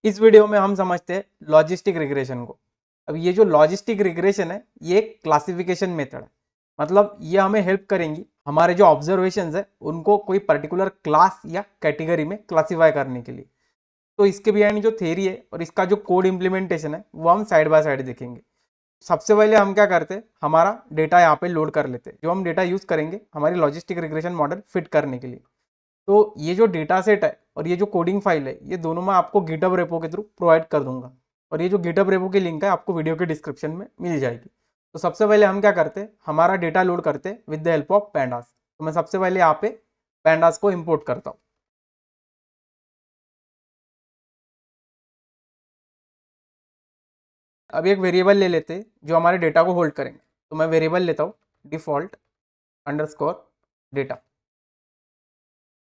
इस वीडियो में हम समझते हैं लॉजिस्टिक रिग्रेशन को। अब ये जो लॉजिस्टिक रिग्रेशन है ये एक क्लासिफिकेशन मेथड है। मतलब ये हमें हेल्प करेंगी हमारे जो ऑब्जर्वेशंस है उनको कोई पर्टिकुलर क्लास या कैटेगरी में क्लासिफाई करने के लिए। तो इसके बिहाइंड जो थ्योरी है और इसका जो कोड इम्प्लीमेंटेशन है वो हम साइड बाय साइड देखेंगे। सबसे पहले हम क्या करते हैं, हमारा डेटा यहाँ पे लोड कर लेते हैं, जो हम डेटा यूज करेंगे हमारी लॉजिस्टिक रिग्रेशन मॉडल फिट करने के लिए। तो ये जो डेटा सेट है और ये जो कोडिंग फाइल है ये दोनों मैं आपको गिटहब रेपो के थ्रू प्रोवाइड कर दूंगा, और ये जो गिटहब रेपो की लिंक है आपको वीडियो के डिस्क्रिप्शन में मिल जाएगी। तो सबसे पहले हम क्या करते हैं, हमारा डेटा लोड करते हैं with the help of pandas. तो मैं सबसे पहले यहाँ पे पैंडास को इम्पोर्ट करता हूँ। अब एक वेरिएबल ले लेते हैं जो हमारे डेटा को होल्ड करेंगे। तो मैं वेरिएबल लेता हूँ डिफॉल्ट अंडरस्कोर डेटा,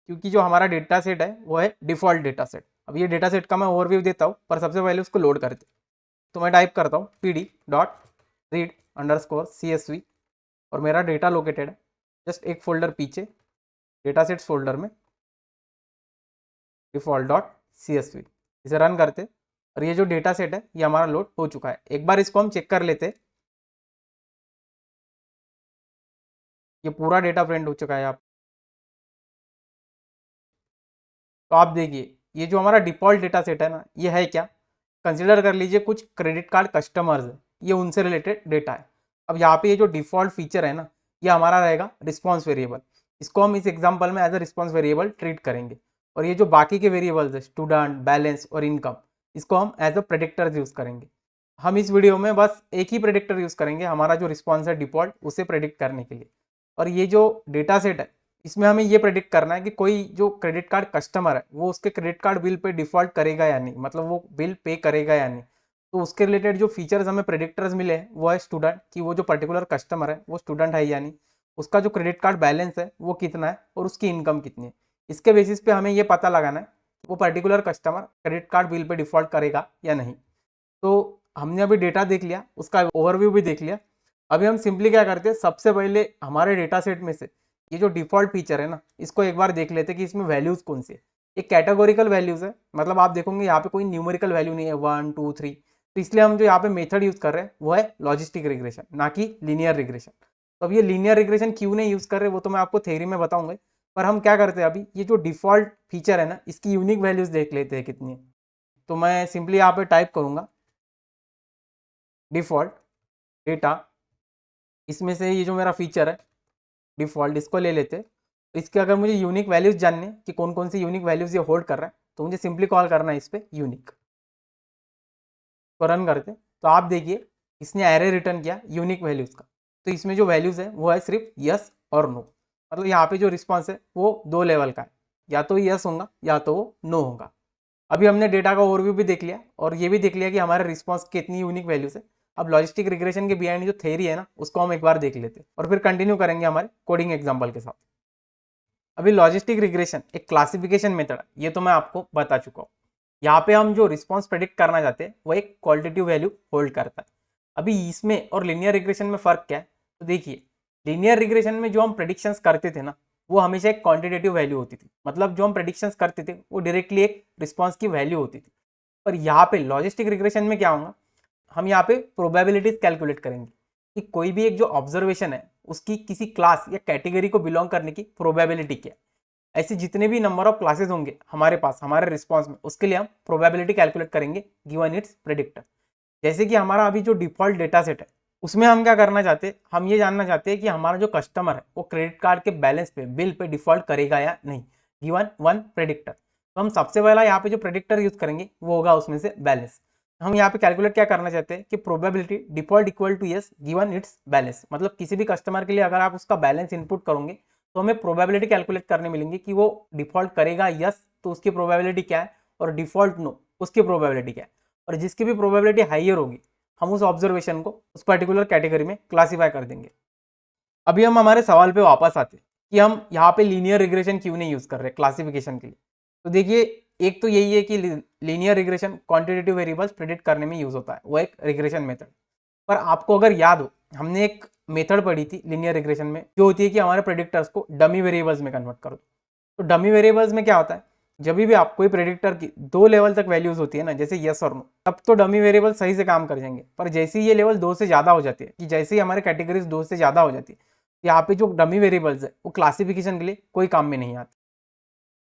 क्योंकि जो हमारा डेटा सेट है वो है डिफॉल्ट डेटा सेट। अब ये डेटा सेट का मैं ओवरव्यू देता हूँ, पर सबसे पहले उसको लोड करते हैं। तो मैं टाइप करता हूँ pd dot read underscore CSV, और मेरा डेटा लोकेटेड है जस्ट एक फोल्डर पीछे डेटा सेट्स फोल्डर में डिफॉल्ट डॉट CSV। इसे रन करते और ये जो डेटा सेट है ये हमारा लोड हो चुका है। एक बार इसको हम चेक कर लेते, ये पूरा डेटा प्रिंट हो चुका है। आप तो आप देखिए ये जो हमारा डिफॉल्ट डेटा सेट है ना, ये है क्या, कंसिडर कर लीजिए कुछ क्रेडिट कार्ड कस्टमर्स है, ये उनसे रिलेटेड डेटा है। अब यहाँ पे ये जो डिफॉल्ट फीचर है ना, ये हमारा रहेगा रिस्पॉन्स वेरिएबल। इसको हम इस एग्जांपल में as a response variable treat करेंगे। और ये जो बाकी के वेरिएबल्स है स्टूडेंट, बैलेंस और इनकम, इसको हम एज अ प्रेडिक्टर्स यूज करेंगे। हम इस वीडियो में बस एक ही प्रेडिक्टर यूज करेंगे, हमारा जो रिस्पॉन्स है डिफॉल्ट उसे प्रेडिक्ट करने के लिए। और ये जो डेटा सेट है इसमें हमें ये प्रेडिक्ट करना है कि कोई जो क्रेडिट कार्ड कस्टमर है वो उसके credit card bill pay default करेगा या नहीं, मतलब वो बिल पे करेगा या नहीं। तो उसके रिलेटेड जो फीचर्स हमें प्रेडिक्टर्स मिले हैं वो है स्टूडेंट, कि वो जो पर्टिकुलर कस्टमर है वो स्टूडेंट है या नहीं, उसका जो क्रेडिट कार्ड बैलेंस है वो कितना है और उसकी इनकम कितनी है। इसके बेसिस पे हमें ये पता लगाना है वो particular customer credit card bill pay default करेगा या नहीं। तो हमने अभी डेटा देख लिया, उसका ओवरव्यू भी देख लिया। अभी हम सिंपली क्या करते हैं, सबसे पहले हमारे डेटा सेट में से ये जो डिफॉल्ट फीचर है ना, इसको एक बार देख लेते हैं कि इसमें वैल्यूज कौन सी है। ये कैटेगोरिकल वैल्यूज है, मतलब आप देखोगे यहाँ पे कोई न्यूमेरिकल वैल्यू नहीं है 1 2 3। तो इसलिए हम जो यहाँ पे मेथड यूज कर रहे हैं वो है लॉजिस्टिक रिग्रेशन, ना कि लीनियर रिग्रेशन। तो अब ये लीनियर रिग्रेशन क्यों नहीं यूज कर रहे वो तो मैं आपको थ्योरी में बताऊंगा, पर हम क्या करते हैं अभी ये जो डिफॉल्ट फीचर है ना इसकी यूनिक वैल्यूज देख लेते हैं कितनी है। तो मैं सिंपली यहाँ पे टाइप करूंगा डिफॉल्ट डेटा, इसमें से ये जो मेरा फीचर है डिफॉल्ट इसको ले लेते। इसके अगर मुझे यूनिक वैल्यूज जानने कि कौन कौन सी यूनिक वैल्यूज ये होल्ड कर रहा है, तो मुझे सिंपली कॉल करना है इस पर यूनिक। तो रन करते तो आप देखिए इसने एरे रिटर्न किया यूनिक वैल्यूज का। तो इसमें जो वैल्यूज है वो है सिर्फ यस और नो, मतलब यहाँ पे जो रिस्पॉन्स है वो 2 लेवल का है, या तो यस होगा या तो वो नो होगा। अभी हमने डेटा का ओवरव्यू भी देख लिया और ये भी देख लिया कि हमारे रिस्पॉन्स की कितनी यूनिक वैल्यूज है। अब लॉजिस्टिक रिग्रेशन के बिहाइंड जो थ्योरी है ना उसको हम एक बार देख लेते हैं और फिर कंटिन्यू करेंगे हमारे कोडिंग एग्जांपल के साथ। अभी लॉजिस्टिक रिग्रेशन एक क्लासिफिकेशन मेथड है, ये तो मैं आपको बता चुका हूँ। यहाँ पे हम जो रिस्पॉन्स प्रेडिक्ट करना चाहते हैं वो एक क्वालिटेटिव वैल्यू होल्ड करता है। अभी इसमें और लीनियर रिग्रेशन में फर्क क्या है, तो देखिए लीनियर रिग्रेशन में जो हम प्रेडिक्शंस करते थे ना वो हमेशा एक क्वांटिटेटिव वैल्यू होती थी, मतलब जो हम प्रेडिक्शंस करते थे वो डायरेक्टली एक रिस्पॉन्स की वैल्यू होती थी। पर यहाँ पे लॉजिस्टिक रिग्रेशन में क्या होगा, हम यहाँ पे प्रोबेबिलिटीज कैलकुलेट करेंगे कि कोई भी एक जो ऑब्जर्वेशन है उसकी किसी क्लास या कैटेगरी को बिलोंग करने की प्रोबेबिलिटी क्या है। ऐसे जितने भी नंबर ऑफ क्लासेस होंगे हमारे पास हमारे रिस्पॉन्स में, उसके लिए हम प्रोबेबिलिटी कैलकुलेट करेंगे गिवन इट्स प्रेडिक्टर। जैसे कि हमारा अभी जो डिफॉल्ट डेटा सेट है उसमें हम क्या करना चाहते हैं, हम ये जानना चाहते हैं कि हमारा जो कस्टमर है वो क्रेडिट कार्ड के बैलेंस पे बिल पे डिफॉल्ट करेगा या नहीं, गिवन वन प्रेडिक्टर। तो हम सबसे पहला यहाँ पे जो प्रेडिक्टर यूज करेंगे वो होगा उसमें से बैलेंस। हम यहाँ पे कैलकुलेट क्या करना चाहते हैं कि probability default equal to yes given it's balance, मतलब किसी भी कस्टमर के लिए अगर आप उसका बैलेंस इनपुट करोगे तो हमें प्रोबेबिलिटी कैलकुलेट करने मिलेंगे कि वो डिफॉल्ट करेगा यस तो उसकी प्रोबेबिलिटी क्या है, और डिफॉल्ट नो उसकी प्रोबेबिलिटी क्या है। और जिसकी भी प्रोबेबिलिटी हाइयर होगी हम उस ऑब्जर्वेशन को उस पर्टिकुलर कैटेगरी में क्लासीफाई कर देंगे। अभी हम हमारे सवाल पे वापस आते हैं कि हम यहाँ पे लीनियर रिग्रेशन क्यों नहीं यूज कर रहे क्लासिफिकेशन के लिए। तो देखिए एक तो यही है कि linear regression quantitative variables predict करने में यूज होता है, वो एक रिग्रेशन मेथड। पर आपको अगर याद हो हमने एक मेथड पढ़ी थी लीनियर रिग्रेशन में, जो होती है कि हमारे प्रेडिक्टर्स को डमी वेरिएबल्स में कन्वर्ट कर दो। तो डमी वेरिएबल्स में क्या होता है जब भी आप कोई प्रेडिक्टर की 2 लेवल तक वैल्यूज होती है ना, जैसे यस और नो, तब तो डमी वेरिएबल सही से काम कर जाएंगे। पर जैसे ही ये लेवल 2 से ज़्यादा हो जाती है, कि जैसे ही हमारे कैटेगरीज 2 से ज़्यादा हो जाती है, यहाँ पे जो डमी वेरिएबल्स है वो क्लासिफिकेशन के लिए कोई काम में नहीं आते।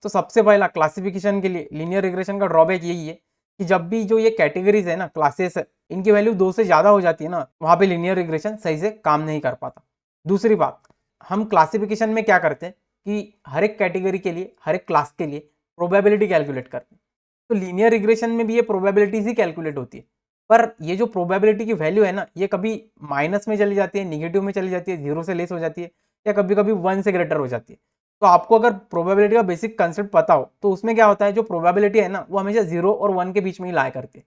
तो सबसे पहला क्लासिफिकेशन के लिए लीनियर रिग्रेशन का ड्रॉबैक यही है कि जब भी जो ये कैटेगरीज है ना, क्लासेस है, इनकी वैल्यू 2 से ज़्यादा हो जाती है ना, वहाँ पे लीनियर रिग्रेशन सही से काम नहीं कर पाता। दूसरी बात, हम क्लासिफिकेशन में क्या करते हैं कि हर एक कैटेगरी के लिए, हर एक क्लास के लिए प्रोबेबिलिटी कैलकुलेट करते हैं। तो लीनियर रिग्रेशन में भी ये प्रोबेबिलिटीज ही कैलकुलेट होती है, पर ये जो प्रोबेबिलिटी की वैल्यू है ना, ये कभी माइनस में चली जाती है, निगेटिव में चली जाती है, 0 से लेस हो जाती है, या कभी कभी 1 से ग्रेटर हो जाती है। तो आपको अगर प्रोबेबिलिटी का बेसिक कंसेप्ट पता हो तो उसमें क्या होता है, जो प्रोबेबिलिटी है ना, वो हमेशा 0 और 1 के बीच में ही लाई करती है।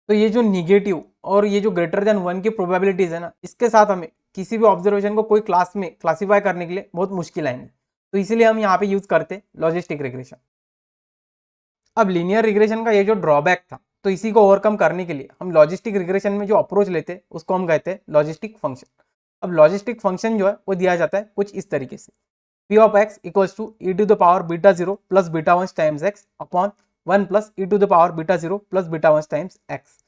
तो ये जो निगेटिव और ये जो ग्रेटर देन 1 की प्रोबेबिलिटीज है ना, इसके साथ हमें किसी भी ऑब्जर्वेशन को कोई क्लास में क्लासीफाई करने के लिए बहुत मुश्किल आएंगे। तो इसीलिए हम यहाँ पे यूज करते हैं लॉजिस्टिक रिग्रेशन। अब लीनियर रिग्रेशन का ये जो ड्रॉबैक था, तो इसी को ओवरकम करने के लिए हम लॉजिस्टिक रिग्रेशन में जो अप्रोच लेते हैं उसको हम कहते हैं लॉजिस्टिक फंक्शन। अब लॉजिस्टिक फंक्शन जो है वो दिया जाता है कुछ इस तरीके से, p of x equals to e to the power beta 0 plus beta 1 times x upon 1 plus e to the power beta 0 plus beta 1 times x।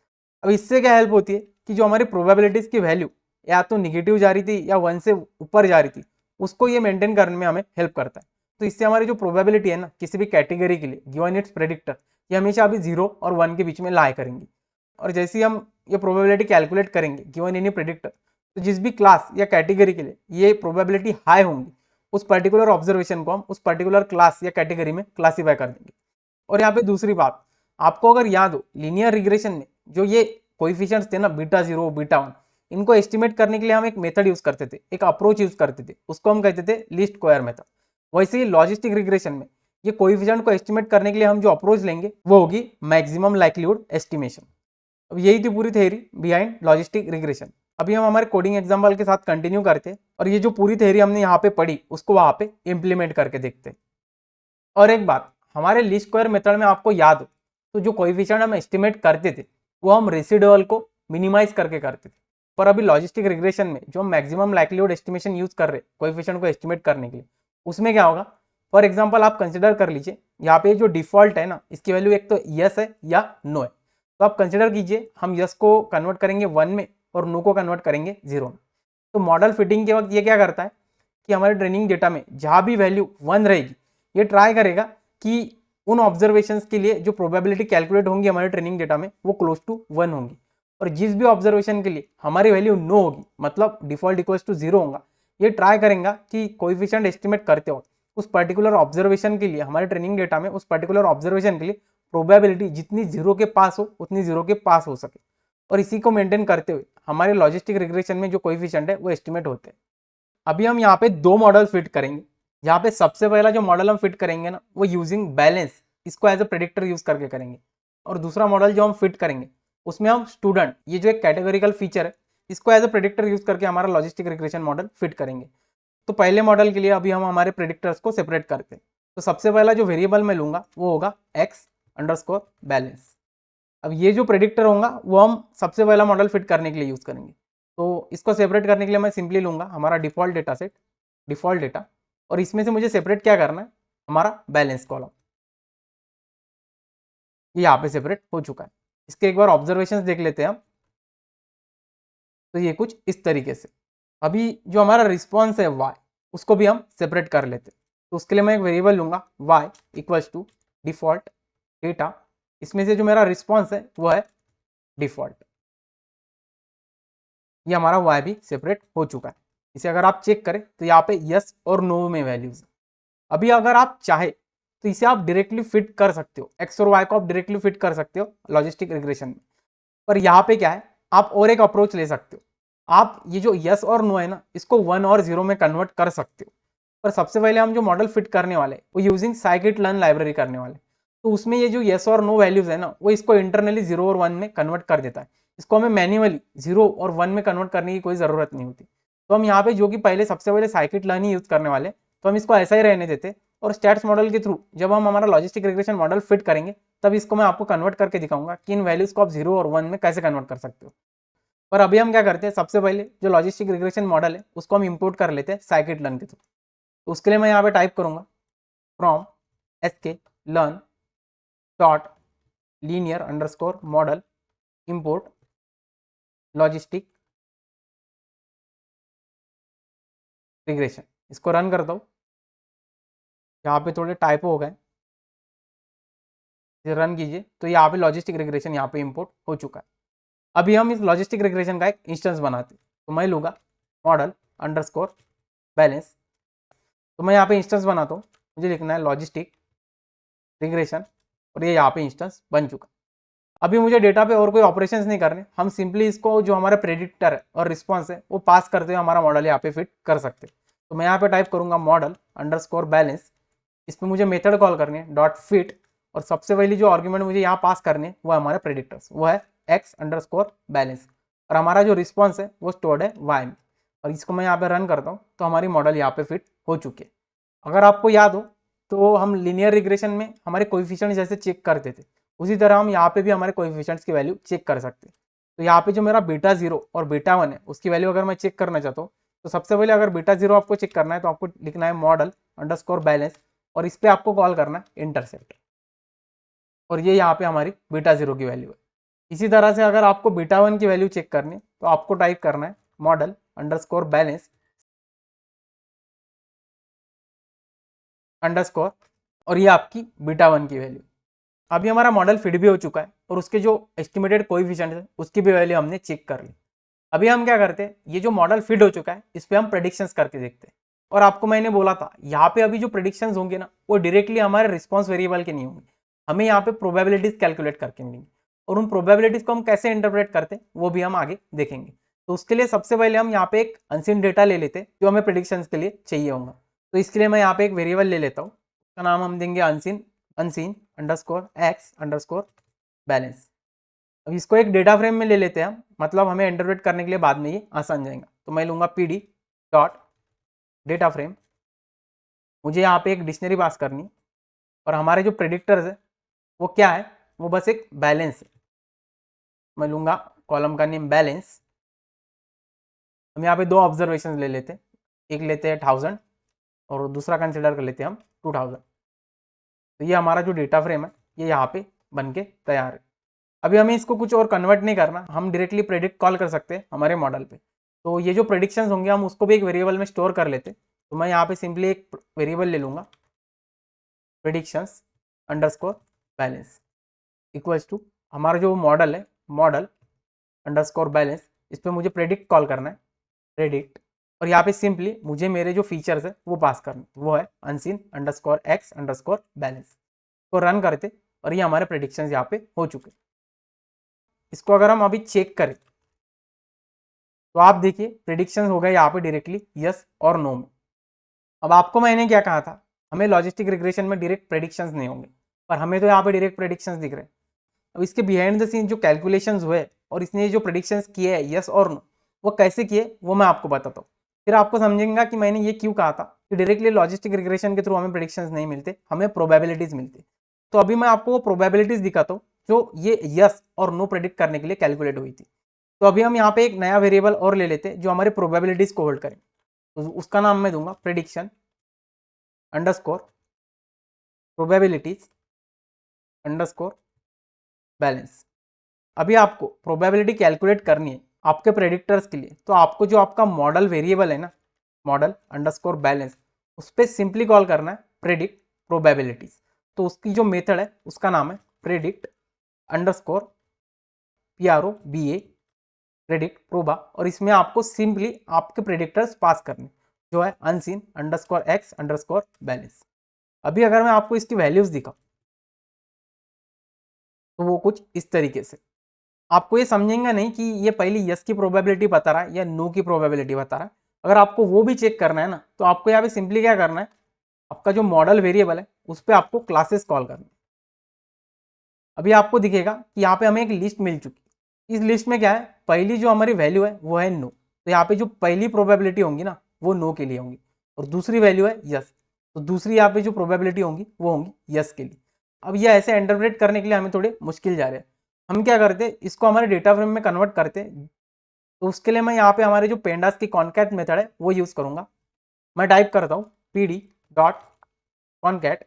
अब इससे क्या हेल्प होती है कि जो हमारी प्रोबेबिलिटीज की वैल्यू या तो निगेटिव जा रही थी या 1 से ऊपर जा रही थी, उसको ये मेंटेन करने में हमें हेल्प करता है। तो इससे हमारी जो प्रोबेबिलिटी है ना, किसी भी कैटेगरी के लिए गिवन इट्स प्रेडिक्टर, ये हमेशा अभी 0 और 1 के बीच में लाई करेंगी। और जैसे ही हम ये प्रोबेबिलिटी कैलकुलेट करेंगे गिवन एनी प्रेडिक्टर, तो जिस भी क्लास या कैटेगरी के लिए ये प्रोबेबिलिटी हाई होंगी, उस पर्टिकुलर ऑब्जर्वेशन को हम उस पर्टिकुलर क्लास या कैटेगरी में क्लासीफाई कर देंगे। और यहाँ पे दूसरी बात, आपको अगर याद हो, लीनियर रिग्रेशन में जो ये कोएफिशिएंट्स थे ना, बीटा 0 बीटा 1, इनको एस्टिमेट करने के लिए हम एक मेथड यूज करते थे, एक अप्रोच यूज करते थे, उसको हम कहते थे लीस्ट स्क्वायर मेथड। वैसे ही लॉजिस्टिक रिग्रेशन में ये कोएफिशिएंट को एस्टिमेट करने के लिए हम जो अप्रोच लेंगे वो होगी मैक्सिमम लाइक्लीहुड एस्टिमेशन। अब यही थी पूरी थ्योरी बिहाइंड लॉजिस्टिक रिग्रेशन। अभी हम हमारे कोडिंग एग्जाम्पल के साथ कंटिन्यू करते हैं और ये जो पूरी थ्योरी हमने यहाँ पे पढ़ी उसको वहाँ पे इम्प्लीमेंट करके देखते हैं। और एक बात, हमारे लीस्ट स्क्वायर मेथड में आपको याद हो तो जो कोएफिशिएंट हम एस्टिमेट करते थे वो हम रेसिडुअल को मिनिमाइज करके करते थे। पर अभी लॉजिस्टिक रिग्रेशन में जो हम मैक्सिमम लाइक्लीहुड एस्टिमेशन यूज कर रहे हैं कोएफिशिएंट को एस्टिमेट करने के लिए, उसमें क्या होगा, फॉर एग्जाम्पल आप कंसिडर कर लीजिए यहाँ पे जो डिफॉल्ट है ना, इसकी वैल्यू एक तो यस है या नो है। तो आप कंसिडर कीजिए हम यस को कन्वर्ट करेंगे 1 में और नो को कन्वर्ट करेंगे 0 में। तो मॉडल फिटिंग के वक्त ये क्या करता है कि हमारे ट्रेनिंग डेटा में जहाँ भी वैल्यू 1 रहेगी, ये ट्राई करेगा कि उन ऑब्जर्वेशंस के लिए जो प्रोबेबिलिटी कैलकुलेट होंगी हमारे ट्रेनिंग डेटा में वो क्लोज टू 1 होंगी। और जिस भी ऑब्जर्वेशन के लिए हमारी वैल्यू नो होगी, मतलब डिफॉल्ट इक्वल्स टू 0 होगा, ये ट्राई करेगा कि कोएफिशिएंट एस्टिमेट करते हो उस पर्टिकुलर ऑब्जर्वेशन के लिए हमारे ट्रेनिंग डेटा में उस पर्टिकुलर ऑब्जर्वेशन के लिए प्रोबेबिलिटी जितनी 0 के पास हो उतनी 0 के पास हो सके। और इसी को मेंटेन करते हुए हमारे लॉजिस्टिक रिग्रेशन में जो कोएफिशिएंट है वो एस्टिमेट होते हैं। अभी हम यहाँ पे 2 मॉडल फिट करेंगे। यहाँ पे सबसे पहला जो मॉडल हम फिट करेंगे ना, वो यूजिंग बैलेंस, इसको एज अ प्रेडिक्टर यूज करके करेंगे। और दूसरा मॉडल जो हम फिट करेंगे उसमें हम स्टूडेंट, ये जो एक कैटेगोरिकल फीचर है, इसको एज अ प्रेडिक्टर यूज करके हमारा लॉजिस्टिक रिग्रेशन मॉडल फिट करेंगे। तो पहले मॉडल के लिए अभी हम हमारे प्रेडिक्टर्स को सेपरेट करते हैं। तो सबसे पहला जो वेरिएबल मैं लूंगा वो होगा x_बैलेंस। अब ये जो प्रेडिक्टर होगा वो हम सबसे पहला मॉडल फिट करने के लिए यूज करेंगे। तो इसको सेपरेट करने के लिए मैं सिंपली लूंगा हमारा default data set, default data, और इसमें से मुझे सेपरेट क्या करना है, हमारा बैलेंस कॉलम। ये यहाँ पे सेपरेट हो चुका है। इसके एक बार ऑब्जर्वेशंस देख लेते हैं हम। तो ये कुछ इस तरीके से। अभी जो हमारा रिस्पॉन्स है y, उसको भी हम सेपरेट कर लेते हैं। तो उसके लिए मैं एक वेरिएबल लूंगा y equals to default data, इसमें से जो मेरा रिस्पॉन्स है वो है डिफॉल्ट। ये हमारा y भी सेपरेट हो चुका है। इसे अगर आप चेक करें तो यहाँ पे यस और नो में वैल्यूज। अभी अगर आप चाहे तो इसे आप डायरेक्टली फिट कर सकते हो, x और y को आप डायरेक्टली फिट कर सकते हो लॉजिस्टिक रिग्रेशन में। पर यहाँ पे क्या है, आप और एक अप्रोच ले सकते हो। आप ये जो यस और नो है ना, इसको 1 और 0 में कन्वर्ट कर सकते हो। पर सबसे पहले हम जो मॉडल फिट करने वाले वो यूजिंग scikit-learn लाइब्रेरी करने वाले। तो उसमें ये जो यस और नो वैल्यूज है ना, वो इसको इंटरनली 0 और 1 में कन्वर्ट कर देता है। इसको हमें मैन्युअली 0 और 1 में कन्वर्ट करने की कोई ज़रूरत नहीं होती। तो हम यहाँ पे जो कि पहले सबसे पहले scikit-learn ही यूज़ करने वाले, तो हम इसको ऐसा ही रहने देते। और स्टैट्स मॉडल के थ्रू जब हम हमारा लॉजिस्टिक रिग्रेशन मॉडल फिट करेंगे तब इसको मैं आपको कन्वर्ट करके दिखाऊंगा कि इन वैल्यूज को आप 0 और 1 में कैसे कन्वर्ट कर सकते हो। पर अभी हम क्या करते हैं, सबसे पहले जो लॉजिस्टिक रिग्रेशन मॉडल है उसको हम इंपोर्ट कर लेते हैं scikit-learn के थ्रू। तो उसके लिए मैं यहाँ पे टाइप करूँगा from sklearn learn dot linear underscore model import logistic regression. इसको रन करता हूँ, यहाँ पे थोड़े टाइपो हो गए, रन कीजिए तो यहाँ पे लॉजिस्टिक रिग्रेशन यहाँ पे इंपोर्ट हो चुका है। अभी हम इस लॉजिस्टिक रिग्रेशन का एक इंस्टेंस बनाते हैं, तो मैं लूँगा मॉडल अंडरस्कोर बैलेंस, तो मैं यहाँ पे इंस्टेंस बनाता हूँ, मुझे लिखना है लॉजिस्टिक रिग्रेशन और ये यहाँ पे इंस्टेंस बन चुका। अभी मुझे डेटा पे और कोई ऑपरेशंस नहीं करने, हम सिंपली इसको जो हमारा प्रेडिक्टर है और रिस्पॉन्स है वो पास करते हुए हमारा मॉडल यहाँ पे फिट कर सकते। तो मैं यहाँ पे टाइप करूँगा मॉडल अंडरस्कोर बैलेंस, इस पर मुझे मेथड कॉल करनी है डॉट फिट, और सबसे पहली जो आर्ग्यूमेंट मुझे यहाँ पास करने वो है हमारे प्रेडिक्टर्स, वो है एक्स अंडरस्कोर बैलेंस, और हमारा जो रिस्पॉन्स है वो स्टोर्ड है वाई में। और इसको मैं यहाँ पे रन करता हूँ तो हमारी मॉडल यहाँ पे फिट हो चुकी है। अगर आपको याद हो तो हम लीनियर रिग्रेशन में हमारे कोएफिशिएंट जैसे चेक करते थे, उसी तरह हम यहाँ पे भी हमारे कोएफिशिएंट्स की वैल्यू चेक कर सकते हैं। तो यहाँ पे जो मेरा बीटा 0 और बीटा 1 है उसकी वैल्यू अगर मैं चेक करना चाहता हूँ, तो सबसे पहले अगर बीटा 0 आपको चेक करना है तो आपको लिखना है मॉडल अंडरस्कोर बैलेंस, और इस पर आपको कॉल करना है इंटरसेप्ट, और ये यहाँ पे हमारी बीटा 0 की वैल्यू है। इसी तरह से अगर आपको बीटा 1 की वैल्यू चेक करनी है तो आपको टाइप करना है मॉडल अंडरस्कोर बैलेंस अंडरस्कोर, और ये आपकी बीटा 1 की वैल्यू। अभी हमारा मॉडल फिट भी हो चुका है और उसके जो एस्टिमेटेड कोएफिशिएंट है उसकी भी वैल्यू हमने चेक कर ली। अभी हम क्या करते हैं, ये जो मॉडल फिट हो चुका है इस पर हम प्रेडिक्शंस करके देखते हैं। और आपको मैंने बोला था यहाँ पे अभी जो प्रेडिक्शंस होंगे ना वो डायरेक्टली हमारे रिस्पॉन्स वेरिएबल के नहीं होंगे, हमें यहाँ पे प्रोबेबिलिटीज कैलकुलेट करके मिलेंगी, और उन प्रोबेबिलिटीज को हम कैसे इंटरप्रेट करते हैं वो भी हम आगे देखेंगे। तो उसके लिए सबसे पहले हम यहाँ पे एक अनसीन डेटा ले लेते हैं जो हमें प्रेडिक्शंस के लिए चाहिए होगा। तो इसके लिए मैं यहाँ पे एक वेरिएबल ले लेता हूँ, उसका नाम हम देंगे unseen underscore x underscore balance. अब इसको एक डेटा फ्रेम में ले लेते हैं हम, मतलब हमें इंटरप्रेट करने के लिए बाद में ये आसान जाएगा। तो मैं लूँगा पी डॉट डेटा फ्रेम, मुझे यहाँ पे एक डिक्शनरी पास करनी, और हमारे जो प्रेडिक्टर्स है वो क्या है, वो बस एक बैलेंस है। मैं लूँगा कॉलम का नेम बैलेंस। हम यहाँ पे दो ऑब्जर्वेशन ले लेते हैं, एक लेते हैं 1000 और दूसरा कंसिडर कर लेते हैं हम 2000। तो ये हमारा जो डेटा फ्रेम है ये यहाँ पे बन के तैयार है। अभी हमें इसको कुछ और कन्वर्ट नहीं करना, हम डायरेक्टली प्रेडिक्ट कॉल कर सकते हैं हमारे मॉडल पे। तो ये जो प्रेडिक्शंस होंगे हम उसको भी एक वेरिएबल में स्टोर कर लेते। तो मैं यहाँ पे सिंपली एक वेरिएबल ले लूँगा predictions underscore balance equals to हमारा जो मॉडल है मॉडल अंडरस्कोर बैलेंस, इस पर मुझे प्रेडिक्ट कॉल करना है प्रेडिक्ट, और यहाँ पे सिंपली मुझे मेरे जो फीचर्स है वो पास करने, वो है unseen underscore x underscore balance. तो रन करते और ये हमारे प्रेडिक्शंस यहाँ पे हो चुके। इसको अगर हम अभी चेक करें तो आप देखिए प्रेडिक्शंस हो गए यहाँ पे डायरेक्टली यस और नो में। अब आपको मैंने क्या कहा था, हमें लॉजिस्टिक रिग्रेशन में डायरेक्ट प्रेडिक्शंस नहीं होंगे, पर हमें तो यहाँ पे डायरेक्ट प्रेडिक्शंस दिख रहे हैं। अब इसके बिहाइंड द सीन जो कैलकुलेशंस हुए और इसने जो प्रेडिक्शंस किए हैं यस और नो, वो कैसे किए वो मैं आपको बताता हूँ, फिर आपको समझेंगे कि मैंने ये क्यों कहा था कि डायरेक्टली लॉजिस्टिक रिग्रेशन के थ्रू हमें प्रेडिक्शंस नहीं मिलते, हमें प्रोबेबिलिटीज मिलती। तो अभी मैं आपको वो प्रोबेबिलिटीज दिखाता हूँ जो ये यस और नो प्रेडिक्ट करने के लिए कैलकुलेट हुई थी। तो अभी हम यहाँ पे एक नया वेरिएबल और ले लेते हैं जो हमारे प्रोबेबिलिटीज को होल्ड करें, तो उसका नाम मैं दूंगा prediction underscore probabilities underscore balance. अभी आपको प्रोबेबिलिटी कैलकुलेट करनी है आपके प्रेडिक्टर्स के लिए, तो आपको जो आपका मॉडल वेरिएबल है ना मॉडल अंडरस्कोर बैलेंस, उस पर सिंपली कॉल करना है प्रेडिक्ट प्रोबेबिलिटीज। तो उसकी जो मेथड है उसका नाम है predict underscore PROBA predict PROBA, और इसमें आपको सिंपली आपके प्रेडिक्टर्स पास करने जो है unseen underscore x underscore balance. अभी अगर मैं आपको इसकी वैल्यूज दिखाऊं तो वो कुछ इस तरीके से, आपको ये समझेंगे नहीं कि ये पहली यस की प्रोबेबिलिटी बता रहा है या नो की प्रोबेबिलिटी बता रहा है। अगर आपको वो भी चेक करना है ना तो आपको यहाँ पे सिंपली क्या करना है, आपका जो मॉडल वेरिएबल है उस पर आपको क्लासेस कॉल करना है। अभी आपको दिखेगा कि यहाँ पे हमें एक लिस्ट मिल चुकी है। इस लिस्ट में क्या है, पहली जो हमारी वैल्यू है वो है नो, तो यहाँ पे जो पहली प्रोबेबिलिटी होंगी ना वो नो के लिए होंगी, और दूसरी वैल्यू है यस, तो दूसरी यहाँ पे जो प्रोबेबिलिटी होंगी वो होंगी यस के लिए। अब ये ऐसे इंटरप्रेट करने के लिए हमें थोड़े मुश्किल जा रहे हैं, हम क्या करते हैं इसको हमारे डेटा फ्रेम में कन्वर्ट करते हैं। तो उसके लिए मैं यहाँ पे हमारे जो पेंडास की कॉन्कैट मेथड है वो यूज़ करूँगा। मैं टाइप करता हूँ PD डॉट कॉन्कैट,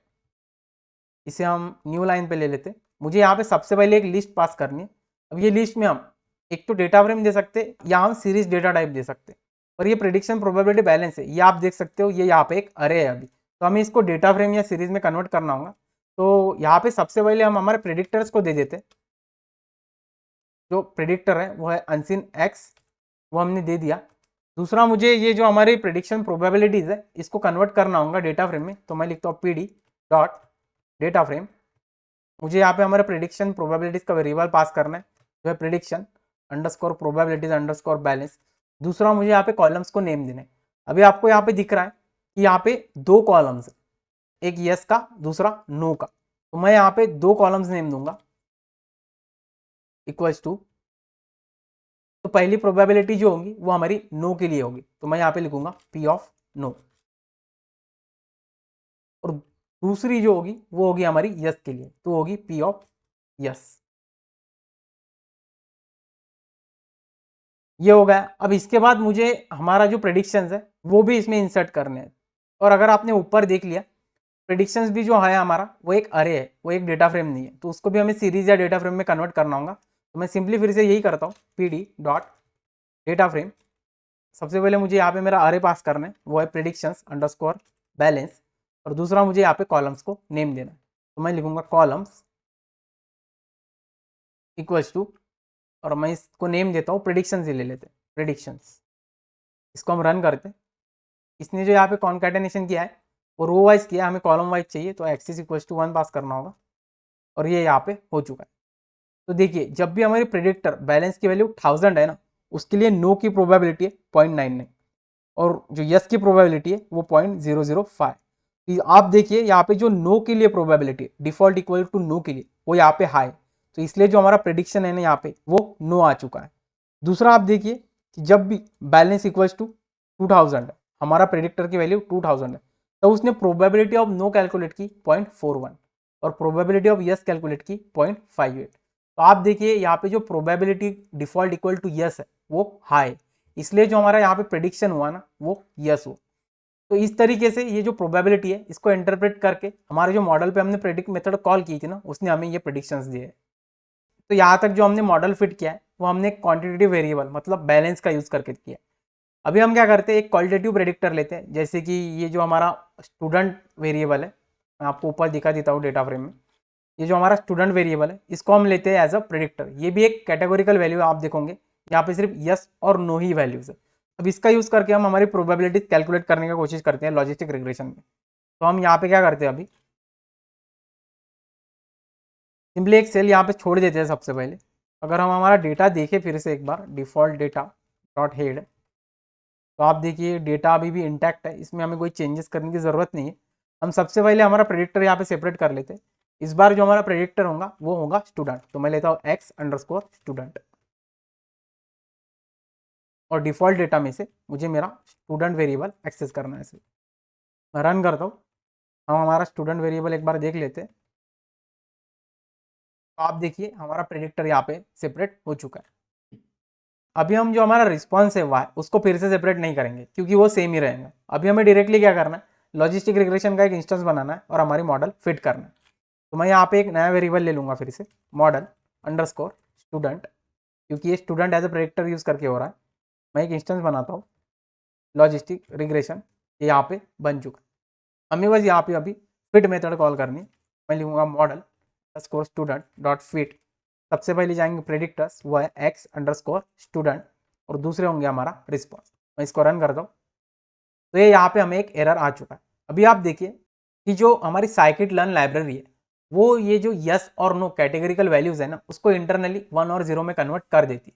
इसे हम न्यू लाइन पे ले लेते। मुझे यहाँ पे सबसे पहले एक लिस्ट पास करनी है। अब ये लिस्ट में हम एक तो डेटा फ्रेम दे सकते हैं या हम सीरीज डेटा टाइप दे सकते हैं। और ये प्रेडिक्शन प्रोबेबिलिटी बैलेंस है, ये आप देख सकते हो, ये यहाँ पे एक अरे है अभी, तो हमें इसको डेटा फ्रेम या सीरीज में कन्वर्ट करना होगा। तो यहाँ पे सबसे पहले हम हमारे प्रेडिक्टर्स को दे देते हैं। जो प्रेडिक्टर है वो है अनसीन एक्स, वो हमने दे दिया। दूसरा मुझे ये जो हमारी प्रेडिक्शन प्रोबेबिलिटीज है इसको कन्वर्ट करना होगा डेटा फ्रेम में, तो मैं लिखता हूँ पी डॉट डेटा फ्रेम। मुझे यहाँ पे हमारे प्रेडिक्शन प्रोबेबिलिटीज का वेरिएबल पास करना है जो है prediction underscore probabilities underscore balance. दूसरा मुझे यहाँ पे कॉलम्स को नेम देना है। अभी आपको यहाँ पे दिख रहा है कि यहाँ पे दो कॉलम्स है, एक यस का दूसरा नो का, तो मैं यहाँ पे दो कॉलम्स नेम दूंगा इक्वल्स टू। तो पहली प्रोबेबिलिटी जो होगी वो हमारी नो के लिए होगी, तो मैं यहाँ पे लिखूंगा पी ऑफ नो। और दूसरी जो होगी वो होगी हमारी यस के लिए, तो होगी पी ऑफ यस। ये हो गया। अब इसके बाद मुझे हमारा जो प्रेडिक्शंस है वो भी इसमें इंसर्ट करने हैं। और अगर आपने ऊपर देख लिया, प्रेडिक्शंस भी जो है हमारा वो एक अरे है, वो एक डेटा फ्रेम नहीं है, तो उसको भी हमें सीरीज या डेटा फ्रेम में कन्वर्ट करना होगा। तो मैं सिंपली फिर से यही करता हूँ, P D dot data frame. सबसे पहले मुझे यहाँ पे मेरा अरे पास करना है, वो है प्रेडिक्शंस अंडरस्कोर बैलेंस। और दूसरा मुझे यहाँ पे कॉलम्स को नेम देना है, तो मैं लिखूंगा कॉलम्स इक्वल्स टू, और मैं इसको नेम देता हूँ प्रेडिक्शंस ही ले लेते हैं, प्रेडिक्शंस। इसको हम रन करते हैं। इसने जो यहाँ पे कॉन्कैटेनेशन किया है वो रो वाइज किया, हमें कॉलम वाइज चाहिए, तो एक्सिस इक्वल्स टू 1 पास करना होगा। और ये यहाँ पे हो चुका है। तो देखिए जब भी हमारी प्रेडिक्टर बैलेंस की वैल्यू 1000 है ना, उसके लिए नो की प्रोबेबिलिटी है 0.99 और जो यस की प्रोबेबिलिटी है वो 0.005। तो आप देखिए यहाँ पे जो नो के लिए probability default equal to no के लिए वो यहाँ पे हाई, तो इसलिए जो हमारा प्रेडिक्शन है ना यहाँ पे वो नो आ चुका है। दूसरा आप देखिए कि जब भी बैलेंस इक्वल्स टू 2000 है, हमारा प्रेडिक्टर की वैल्यू 2000 है, तो उसने प्रोबेबिलिटी ऑफ नो कैलकुलेट की 0.41 और प्रोबेबिलिटी ऑफ यस कैलकुलेट की 0.58। तो आप देखिए यहाँ पे जो probability default equal to yes है वो हाई, इसलिए जो हमारा यहाँ पे प्रेडिक्शन हुआ ना वो यस हो। तो इस तरीके से ये जो प्रोबेबिलिटी है इसको इंटरप्रेट करके हमारे जो मॉडल पे हमने प्रेडिक्ट मेथड कॉल की थी ना, उसने हमें ये प्रेडिक्शंस दिए है। तो यहाँ तक जो हमने मॉडल फिट किया है वो हमने क्वांटिटेटिव वेरिएबल मतलब बैलेंस का यूज करके किया है। अभी हम क्या करते हैं, एक क्वालिटेटिव प्रेडिक्टर लेते हैं, जैसे कि ये जो हमारा स्टूडेंट वेरिएबल है, मैं आपको ऊपर दिखा देता हूँ डेटा फ्रेम में। ये जो हमारा स्टूडेंट वेरिएबल है इसको हम लेते हैं एज अ प्रेडिक्टर। ये भी एक कैटेगोरिकल वैल्यू आप देखोगे, यहाँ पे सिर्फ यस और नो ही वैल्यूज है। अब इसका यूज करके हम हमारी प्रोबेबिलिटी कैलकुलेट करने की कोशिश करते हैं लॉजिस्टिक रिग्रेशन में। तो हम यहाँ पे क्या करते हैं, अभी सिंपली एक सेल यहाँ पे छोड़ देते हैं सबसे पहले। अगर हम हमारा डेटा देखें फिर से एक बार, डिफॉल्ट डेटा डॉट हेड, तो आप देखिए डेटा अभी भी इंटैक्ट है, इसमें हमें कोई चेंजेस करने की ज़रूरत नहीं है। हम सबसे पहले हमारा प्रेडिक्टर यहाँ पे सेपरेट कर लेते हैं। इस बार जो हमारा प्रेडिक्टर होगा वो होगा स्टूडेंट, तो मैं लेता हूँ एक्स अंडरस्कोर स्टूडेंट। और डिफॉल्ट डेटा में से मुझे मेरा स्टूडेंट वेरिएबल एक्सेस करना है। इसे मैं रन करता हूँ, हम हमारा स्टूडेंट वेरिएबल एक बार देख लेते हैं। तो आप देखिए हमारा प्रेडिक्टर यहाँ पे सेपरेट हो चुका है। अभी हम जो हमारा रिस्पॉन्स है वाई उसको फिर से सेपरेट नहीं करेंगे क्योंकि वो सेम ही रहेगा। अभी हमें डायरेक्टली क्या करना है, लॉजिस्टिक रिग्रेशन का एक इंस्टेंस बनाना है और हमारी मॉडल फिट करना है। तो मैं यहाँ पे एक नया वेरिएबल ले लूँगा फिर से, मॉडल अंडरस्कोर स्टूडेंट, क्योंकि ये student as a predictor use करके हो रहा है। मैं एक इंस्टेंस बनाता हूँ लॉजिस्टिक रिग्रेशन, ये यहाँ पे बन चुका है। हमें बस यहाँ पे अभी फिट मेथड कॉल करनी। मैं लिखूँगा model underscore student dot fit. सबसे पहले जाएंगे प्रेडिक्टर्स, वो है एक्स अंडरस्कोर स्टूडेंट, और दूसरे होंगे हमारा रिस्पॉन्स। मैं इसको रन करता हूँ, तो ये यहाँ पे हमें एक एरर आ चुका है। अभी आप देखिए कि जो हमारी साइकिट लर्न लाइब्रेरी है वो ये जो यस और नो कैटेगरिकल वैल्यूज है ना उसको इंटरनली 1 और 0 में कन्वर्ट कर देती है,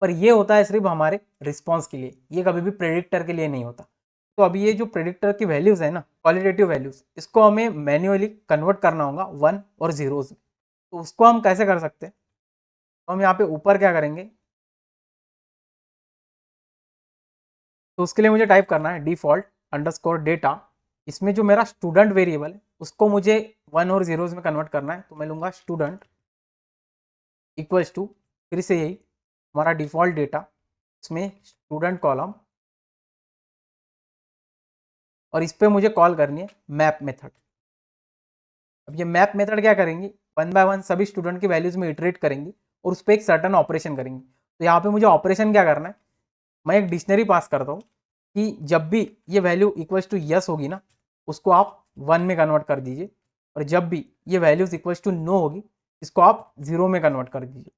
पर ये होता है सिर्फ हमारे रिस्पॉन्स के लिए, ये कभी भी प्रेडिक्टर के लिए नहीं होता। तो अभी ये जो प्रेडिक्टर की वैल्यूज है ना, क्वालिटेटिव वैल्यूज, इसको हमें मैन्युअली कन्वर्ट करना होगा 1 और 0 में। तो उसको हम कैसे कर सकते हैं, तो हम यहाँ पे ऊपर क्या करेंगे, तो उसके लिए मुझे टाइप करना है डिफॉल्ट अंडरस्कोर डेटा। इसमें जो मेरा स्टूडेंट वेरिएबल है उसको मुझे 1 और 0 में कन्वर्ट करना है, तो मैं लूँगा स्टूडेंट इक्वल्स टू, फिर से यही हमारा डिफॉल्ट डेटा, इसमें स्टूडेंट कॉलम, और इस पर मुझे कॉल करनी है मैप मेथड। अब ये मैप मेथड क्या करेंगी, 1 बाय 1 सभी स्टूडेंट की वैल्यूज में इटरेट करेंगी और उस पर एक सर्टन ऑपरेशन करेंगी। तो यहाँ पे मुझे ऑपरेशन क्या करना है, मैं एक डिक्शनरी पास करता हूँ कि जब भी ये वैल्यू इक्वल्स टू यस होगी ना, उसको आप 1 में कन्वर्ट कर दीजिए, और जब भी ये वैल्यूज इक्वल्स टू नो होगी, इसको आप 0 में कन्वर्ट कर दीजिए।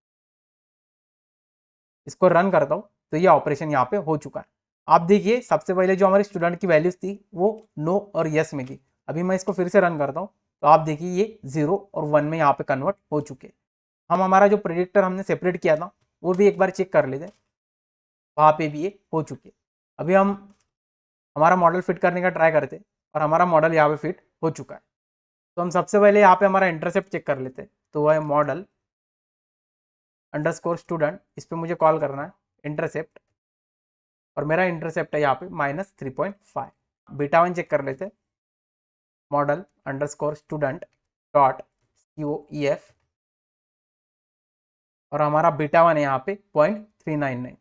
इसको रन करता हूँ तो ये ऑपरेशन यहाँ पे हो चुका है। आप देखिए सबसे पहले जो हमारे स्टूडेंट की वैल्यूज थी वो नो और यस में थी। अभी मैं इसको फिर से रन करता हूँ तो आप देखिए ये 0 और 1 में यहाँ पे कन्वर्ट हो चुके। हम हमारा जो प्रेडिक्टर हमने सेपरेट किया था वो भी एक बार चेक कर लेते हैं, वहाँ पे भी ये हो चुके। अभी हम हमारा मॉडल फिट करने का ट्राई करते और हमारा मॉडल यहाँ पे फिट हो चुका है। तो हम सबसे पहले यहाँ पे हमारा इंटरसेप्ट चेक कर लेते हैं। तो वह है मॉडल अंडरस्कोर स्टूडेंट, इस पर मुझे कॉल करना है इंटरसेप्ट, और मेरा इंटरसेप्ट है यहाँ पे -3.5। बीटा 1 चेक कर लेते हैं, model underscore student dot QEF, और हमारा बीटा 1 है यहाँ पे 0.399।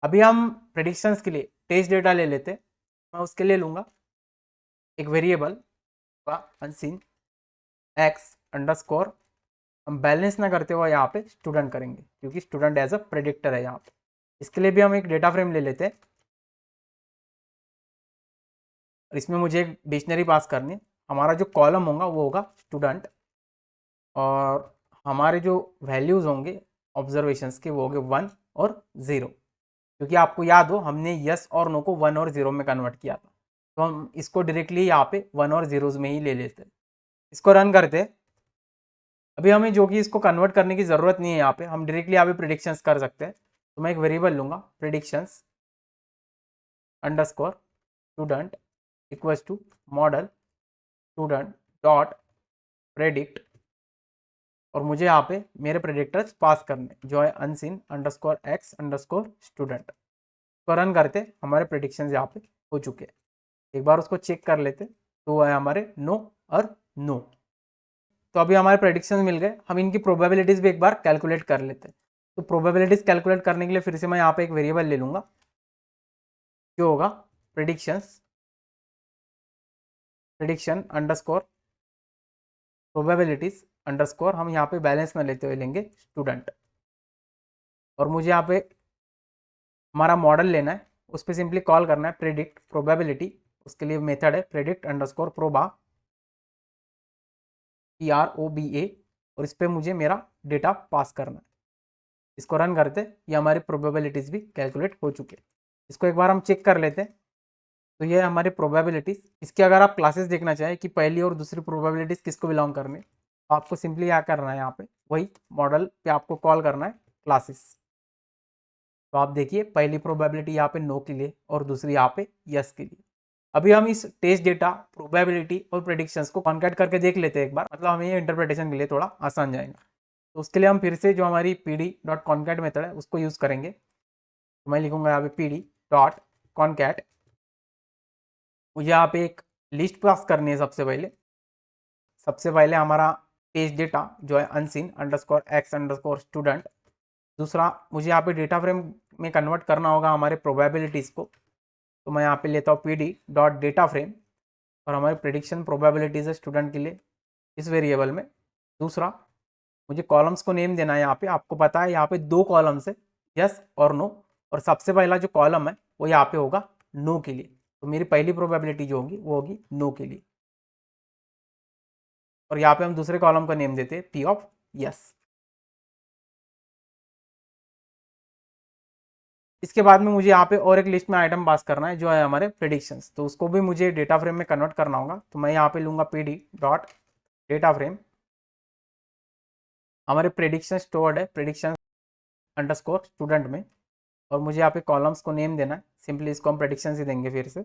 अभी हम प्रेडिक्शंस के लिए टेस्ट डेटा ले लेते हैं। मैं उसके लिए लूँगा एक वेरिएबल अनसीन एक्स अंडरस्कोर, हम बैलेंस ना करते हुए यहाँ पे स्टूडेंट करेंगे क्योंकि स्टूडेंट एज अ प्रेडिक्टर है यहाँ पे। इसके लिए भी हम एक डेटा फ्रेम ले लेते हैं और इसमें मुझे एक डिक्शनरी पास करनी है। हमारा जो कॉलम होगा वो होगा स्टूडेंट, और हमारे जो वैल्यूज़ होंगे ऑब्जर्वेशंस के वो होंगे 1 और 0, क्योंकि आपको याद हो हमने यस और नो को 1 और 0 में कन्वर्ट किया था। तो हम इसको डायरेक्टली यहाँ पे 1 और 0 में ही ले लेते हैं। इसको रन करते हैं। अभी हमें जो कि इसको कन्वर्ट करने की ज़रूरत नहीं है, यहाँ पे हम डायरेक्टली यहाँ पे प्रेडिक्शंस कर सकते हैं। तो मैं एक वेरिएबल लूँगा predictions underscore student equals to model student dot predict, और मुझे यहाँ पे मेरे प्रेडिक्टर्स पास करने जो है unseen underscore x underscore student. तो रन करते हमारे प्रेडिक्शंस यहाँ पे हो चुके हैं। एक बार उसको चेक कर लेते तो वो है हमारे नो और नो। तो अभी हमारे प्रेडिक्शंस मिल गए। हम इनकी प्रोबेबिलिटीज़ भी एक बार कैलकुलेट कर लेते हैं। तो प्रोबेबिलिटीज़ कैलकुलेट करने के लिए फिर से मैं यहाँ पे एक वेरिएबल ले लूँगा जो होगा प्रेडिक्शन अंडरस्कोर प्रोबेबिलिटीज़ अंडरस्कोर, हम यहाँ पे बैलेंस में लेते हुए लेंगे स्टूडेंट, और मुझे यहाँ पे हमारा मॉडल लेना है, उस पर सिंपली कॉल करना है प्रेडिक्ट प्रोबेबिलिटी। उसके लिए मेथड है प्रेडिक्ट अंडरस्कोर प्रोबा PROBA, और इस पर मुझे मेरा डेटा पास करना है। इसको रन करते ये हमारी प्रोबेबिलिटीज़ भी कैलकुलेट हो चुके। इसको एक बार हम चेक कर लेते हैं। तो ये हमारी प्रोबेबिलिटीज़। इसके अगर आप क्लासेस देखना चाहें कि पहली और दूसरी प्रोबेबिलिटीज़ किसको बिलोंग करने, तो आपको सिंपली क्या करना है, यहाँ पे वही मॉडल पे आपको कॉल करना है क्लासेस। तो आप देखिए पहली प्रोबेबिलिटी यहाँ पे नो के लिए और दूसरी यहाँ पे यस के लिए। अभी हम इस टेस्ट डेटा प्रोबेबिलिटी और प्रेडिक्शंस को कॉन्कैट करके देख लेते हैं एक बार, मतलब हमें ये इंटरप्रिटेशन के लिए थोड़ा आसान जाएगा। तो उसके लिए हम फिर से जो हमारी pd.concat मेथड है उसको यूज़ करेंगे। तो मैं लिखूंगा यहाँ पे pd.concat, मुझे यहाँ पे एक लिस्ट पास करनी है। सबसे पहले हमारा टेस्ट डेटा जो है unseen underscore x underscore student. दूसरा मुझे यहाँ पे डेटा फ्रेम में कन्वर्ट करना होगा हमारे प्रोबेबिलिटीज़ को। तो मैं यहाँ पे लेता हूँ pd.data_frame, और हमारी प्रेडिक्शन प्रोबेबिलिटीज़ है स्टूडेंट के लिए इस वेरिएबल में। दूसरा मुझे कॉलम्स को नेम देना है। यहाँ पे आपको पता है यहाँ पे 2 कॉलम्स है, यस और नो, और सबसे पहला जो कॉलम है वो यहाँ पे होगा नो के लिए। तो मेरी पहली प्रोबेबिलिटी जो होगी वो होगी नो के लिए, और यहाँ पे हम दूसरे कॉलम का नेम देते हैं P ऑफ यस। इसके बाद में मुझे यहाँ पे और एक लिस्ट में आइटम पास करना है जो है हमारे प्रेडिक्शंस, तो उसको भी मुझे डेटा फ्रेम में कन्वर्ट करना होगा। तो मैं यहाँ पे लूँगा pd.data_frame, हमारे प्रेडिक्शन स्टोर्ड है प्रेडिक्शन अंडरस्कोर स्टूडेंट में, और मुझे यहाँ पे कॉलम्स को नेम देना है। सिंपली इसको हम प्रेडिक्शन ही देंगे फिर से।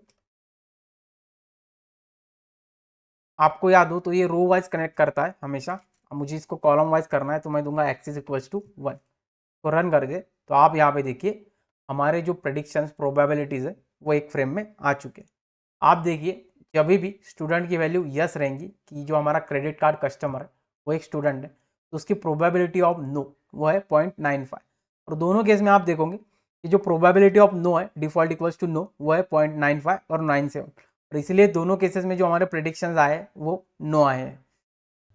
आपको याद हो तो ये रो वाइज कनेक्ट करता है हमेशा, मुझे इसको कॉलम वाइज करना है, तो मैं दूंगा x इज इक्वल्स टू 1। तो रन कर दे तो आप यहाँ पे देखिए हमारे जो प्रेडिक्शंस प्रोबेबिलिटीज़ है वो एक फ्रेम में आ चुके। आप देखिए जब भी स्टूडेंट की वैल्यू यस रहेंगी कि जो हमारा क्रेडिट कार्ड कस्टमर है वो एक स्टूडेंट है, तो उसकी प्रोबेबिलिटी ऑफ नो वो है 0.95। और दोनों केस में आप देखोगे कि जो प्रोबेबिलिटी ऑफ नो है डिफॉल्ट इक्वल्स टू नो वो है 0.95 और 97, और इसीलिए दोनों केसेस में जो हमारे प्रेडिक्शंस आए वो नो आए हैं।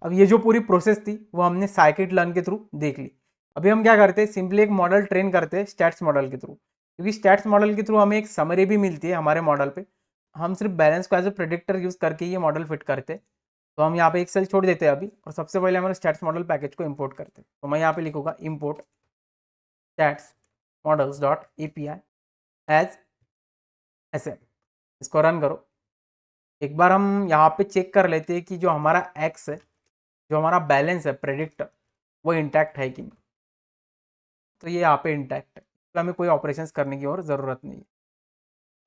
अब ये जो पूरी प्रोसेस थी वो हमने साइकिट लर्न के थ्रू देख ली। अभी हम क्या करते हैं, सिंपली एक मॉडल ट्रेन करते हैं स्टैट्स मॉडल के थ्रू, क्योंकि स्टैट्स मॉडल के थ्रू हमें एक समरी भी मिलती है हमारे मॉडल पे। हम सिर्फ बैलेंस को एज ए प्रेडिक्टर यूज करके ये मॉडल फिट करते हैं। तो हम यहाँ पे एक सेल छोड़ देते हैं अभी, और सबसे पहले हमारे स्टैट्स मॉडल पैकेज को इंपोर्ट करते हैं। तो मैं यहाँ पे लिखूंगा import stats models dot API as SM। इसको रन करो। एक बार हम यहाँ पे चेक कर लेते हैं कि जो हमारा एक्स है, जो हमारा बैलेंस है प्रेडिक्टर, वो इंटैक्ट है कि नहीं। तो ये यहाँ पे इंटैक्ट है, तो हमें कोई ऑपरेशंस करने की और ज़रूरत नहीं है।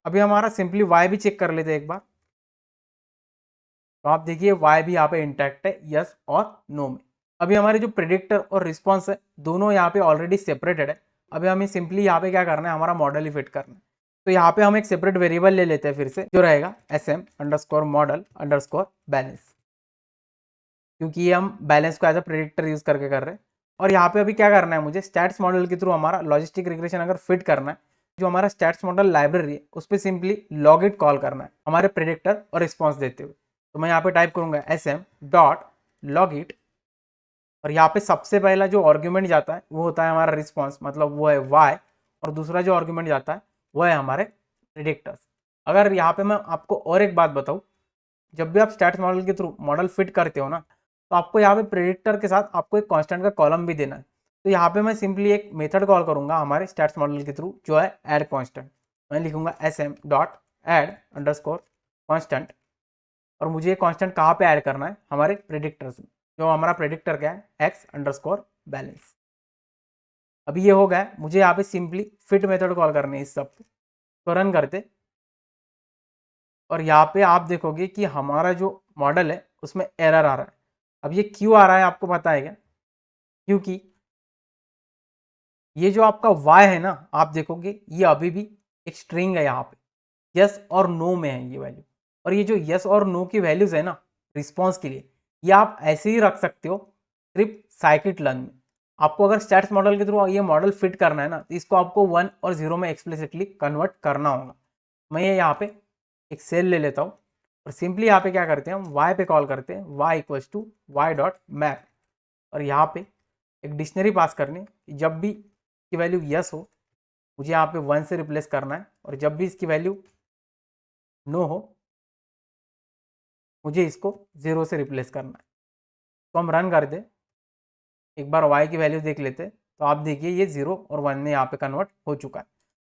अभी हमारा सिंपली वाई भी चेक कर लेते हैं एक बार। तो आप देखिए वाई भी यहाँ पे इंटैक्ट है, यस और नो में। अभी हमारे जो प्रेडिक्टर और रिस्पॉन्स है दोनों यहाँ पे ऑलरेडी सेपरेटेड है। अभी हमें सिंपली यहाँ पे क्या करना है, हमारा मॉडल ही फिट करना है। तो यहाँ पे हम एक सेपरेट वेरिएबल ले लेते हैं फिर से, जो रहेगा SM_model_balance, क्योंकि ये हम बैलेंस को एज अ प्रेडिक्टर यूज करके कर रहे हैं। और यहाँ पे अभी क्या करना है, मुझे स्टैट्स मॉडल के थ्रू हमारा लॉजिस्टिक रिग्रेशन अगर फिट करना है, जो हमारा स्टैट्स मॉडल लाइब्रेरी है उस पर सिंपली लॉग इट कॉल करना है हमारे प्रेडिक्टर और रिस्पॉन्स देते हुए। तो मैं यहाँ पे टाइप करूंगा SM.logit, और यहाँ पे सबसे पहला जो आर्ग्यूमेंट जाता है वो होता है हमारा रिस्पॉन्स, मतलब वो है y, और दूसरा जो आर्ग्यूमेंट जाता है वो है हमारे प्रेडिक्टर्स। अगर यहाँ पे मैं आपको और एक बात बताऊँ, जब भी आप स्टैट्स मॉडल के थ्रू मॉडल फिट करते हो ना, तो आपको यहाँ पे प्रेडिक्टर के साथ आपको एक कांस्टेंट का कॉलम भी देना है। तो यहाँ पे मैं सिंपली एक मेथड कॉल करूंगा हमारे स्टैट्स मॉडल के थ्रू, जो है ऐड कांस्टेंट। मैं लिखूंगा SM.add_constant, और मुझे ये कांस्टेंट कहाँ पे ऐड करना है, हमारे प्रेडिक्टर्स में। जो हमारा प्रेडिक्टर क्या है, x_balance। अभी ये हो गया, मुझे यहाँ पे सिंपली फिट मेथड कॉल करनी है इस सब पे। तो रन करते, और यहाँ पे आप देखोगे कि हमारा जो मॉडल है उसमें एरर आ रहा है। अब ये क्यों आ रहा है आपको पता है क्या? क्योंकि ये जो आपका y है ना, आप देखोगे ये अभी भी एक स्ट्रिंग है, यहाँ पे यस और नो में है ये वैल्यू। और ये जो यस और नो की वैल्यूज है ना रिस्पॉन्स के लिए, ये आप ऐसे ही रख सकते हो सिर्फ साइकिट लर्न में। आपको अगर स्टैट्स मॉडल के थ्रू ये मॉडल फिट करना है ना, तो इसको आपको 1 और 0 में एक्सप्लिसिटली कन्वर्ट करना होगा। मैं ये यहाँ पे एक सेल ले लेता हूँ, और सिंपली यहाँ पे क्या करते हैं, हम y पे कॉल करते हैं, y=y.map, और यहाँ पे एक डिक्शनरी पास करनी है कि जब भी की वैल्यू यस हो मुझे यहाँ पे 1 से रिप्लेस करना है, और जब भी इसकी वैल्यू नो हो मुझे इसको 0 से रिप्लेस करना है। तो हम रन कर दे, एक बार y की वैल्यू देख लेते, तो आप देखिए ये 0 और 1 में यहाँ पे कन्वर्ट हो चुका है।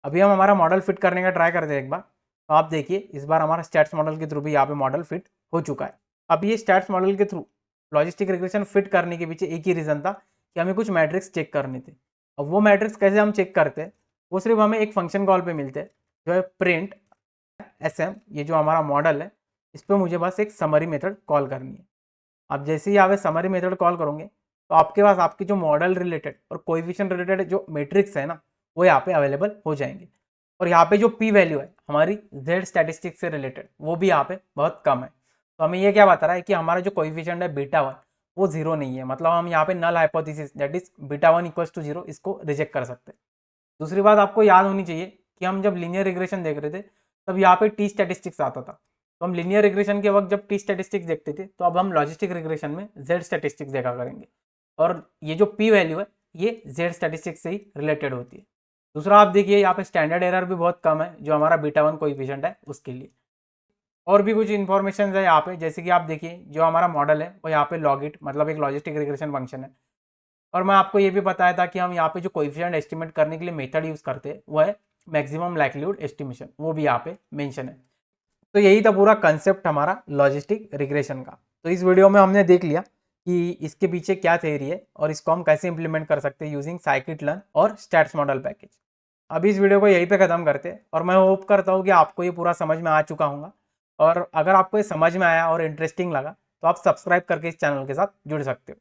अभी हम हमारा मॉडल फिट करने का ट्राई करते हैं एक बार। तो आप देखिए इस बार हमारा स्टैट्स मॉडल के थ्रू भी यहाँ पे मॉडल फिट हो चुका है। अब ये स्टैट्स मॉडल के थ्रू लॉजिस्टिक रिग्रेशन फिट करने के पीछे एक ही रीज़न था कि हमें कुछ मैट्रिक्स चेक करने थे। अब वो मैट्रिक्स कैसे हम चेक करते हैं, वो सिर्फ हमें एक फंक्शन कॉल पे मिलते हैं, जो है प्रिंट SM। ये जो हमारा मॉडल है इस पर मुझे बस एक समरी मेथड कॉल करनी है। आप जैसे ही यहाँ पे समरी मेथड कॉल करोगे तो आपके पास आपकी जो मॉडल रिलेटेड और कोएफिशिएंट रिलेटेड जो मैट्रिक्स है ना, वो यहाँ पे अवेलेबल हो जाएंगे। और यहाँ पे जो p वैल्यू है हमारी z स्टैटिस्टिक्स से रिलेटेड, वो भी यहाँ पे बहुत कम है। तो हमें ये क्या बता रहा है कि हमारा जो कोएफिशिएंट है β1 वो 0 नहीं है, मतलब हम यहाँ पे नल हाइपोथेसिस दैट इज β1 = 0 इसको रिजेक्ट कर सकते हैं। दूसरी बात आपको याद होनी चाहिए कि हम जब लीनियर रिग्रेशन देख रहे थे तब यहाँ पे t स्टैटिस्टिक्स आता था। तो हम लीनियर रिग्रेशन के वक्त जब t स्टैटिस्टिक्स देखते थे, तो अब हम लॉजिस्टिक रिग्रेशन में z स्टैटिस्टिक्स देखा करेंगे। और ये जो p वैल्यू है ये z स्टैटिस्टिक्स से ही रिलेटेड होती है। दूसरा आप देखिए यहाँ पे स्टैंडर्ड एरर भी बहुत कम है, जो हमारा β1 कोएफिशिएंट है उसके लिए। और भी कुछ इन्फॉर्मेशन है यहाँ पे, जैसे कि आप देखिए जो हमारा मॉडल है वो यहाँ पे लॉगिट मतलब एक लॉजिस्टिक रिग्रेशन फंक्शन है। और मैं आपको ये भी बताया था कि हम यहाँ पे जो कोएफिशिएंट एस्टिमेट करने के लिए मेथड यूज करते हैं वो है मैक्सिमम लाइक्लीहुड एस्टिमेशन, वो भी यहाँ पे मेंशन है। तो यही था पूरा कंसेप्ट हमारा लॉजिस्टिक रिग्रेशन का। तो इस वीडियो में हमने देख लिया कि इसके पीछे क्या थ्योरी है और इसको हम कैसे इंप्लीमेंट कर सकते हैं यूजिंग साइकिट लर्न और स्टैट्स मॉडल पैकेज। अभी इस वीडियो को यहीं पे ख़त्म करते हैं, और मैं होप करता हूँ कि आपको ये पूरा समझ में आ चुका होगा। और अगर आपको ये समझ में आया और इंटरेस्टिंग लगा तो आप सब्सक्राइब करके इस चैनल के साथ जुड़ सकते हो।